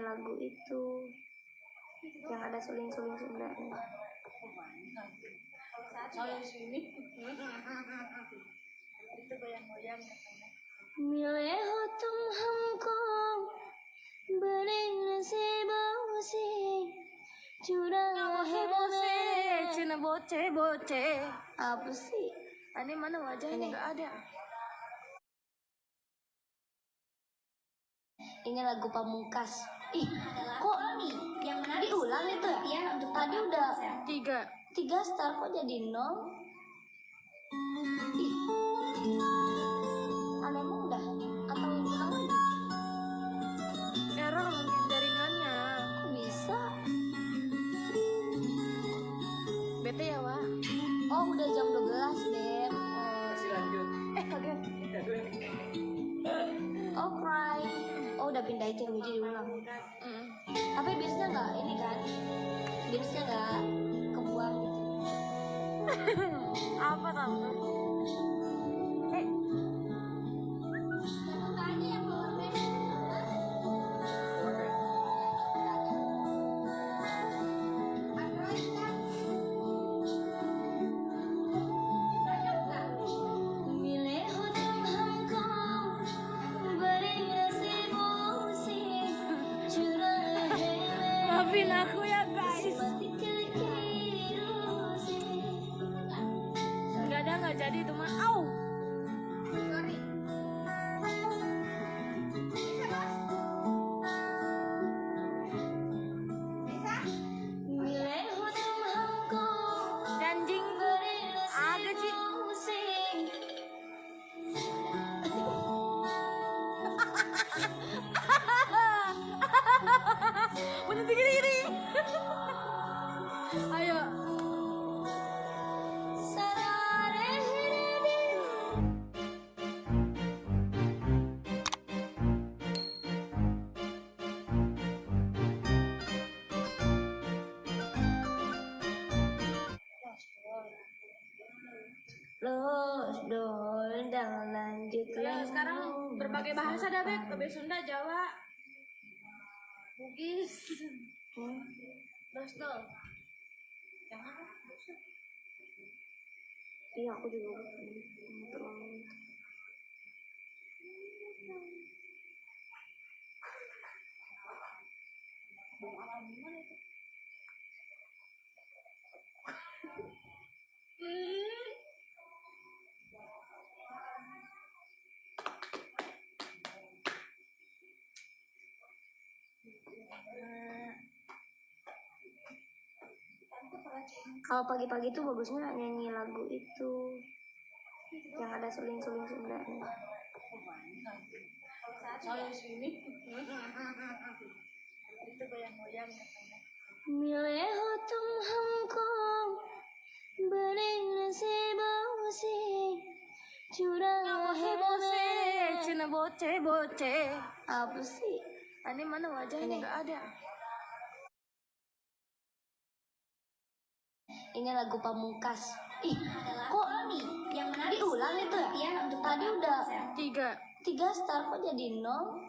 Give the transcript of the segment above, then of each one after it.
lagu itu yang ada suling-suling Sundanya. Saya sini. Itu goyang-goyang. मिले हो तुम हमको बड़े नसीबों से चुरा है Cina boceh. apa sih? Ini mana wajahnya nggak ada. Ini lagu Pamungkas. Ih, kok yang diulang itu ya? Tadi udah 3 star kok jadi 0? Ih, aneh udah atau diulang lagi? Error mungkin jaringannya. Kok bisa? Bete ya, Wak. Oh, udah jam 12 deh. Masih lanjut. Kaget. Oh, cry. Oh, udah pindah itu yang jadi diulang. Tapi biasanya nggak ini kan? Biasanya nggak kebuang gitu. Apa tante? मिले हो तुम हमको बड़े नसीबों से चुरा है Maafin aku ya, guys. किस्मत के लकीरों से. Nggak jadi itu mah. Au. Sorry. मिले हो तुम हमको Anjing. बड़े Ada sih. नसीबों से. Udah gini. Ayo. Sarare hirani. Los dol dan lanjut Ya, sekarang berbagai bahasa dah, Beb. Lebih Sunda, Jawa, Bugis. Dosdol. Yang mana? Iya, aku juga terlalu. Kalau pagi-pagi tuh bagusnya nyanyi lagu itu yang ada suling-suling Sundanya. Saya sini. Itu goyang-goyang. मिले हो तुम हमको बड़े नसीबों से चुरा है Cina boceh. apa sih? Ini mana wajahnya nggak ada. Ini lagu Pamungkas. Ih, kok yang diulang itu ya? Tadi udah 3 star kok jadi 0?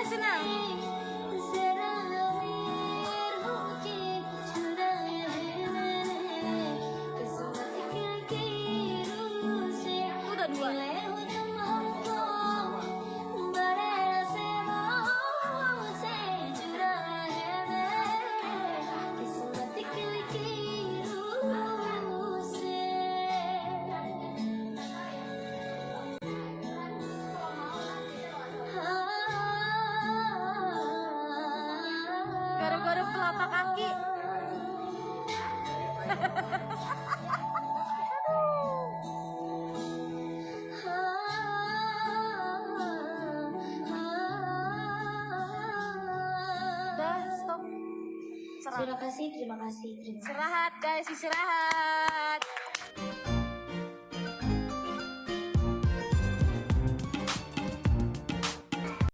senang. Udah dua. Garuk-garuk telapak kaki. Udah, stop. Terima kasih, terima kasih, terima kasih. Istirahat guys, istirahat.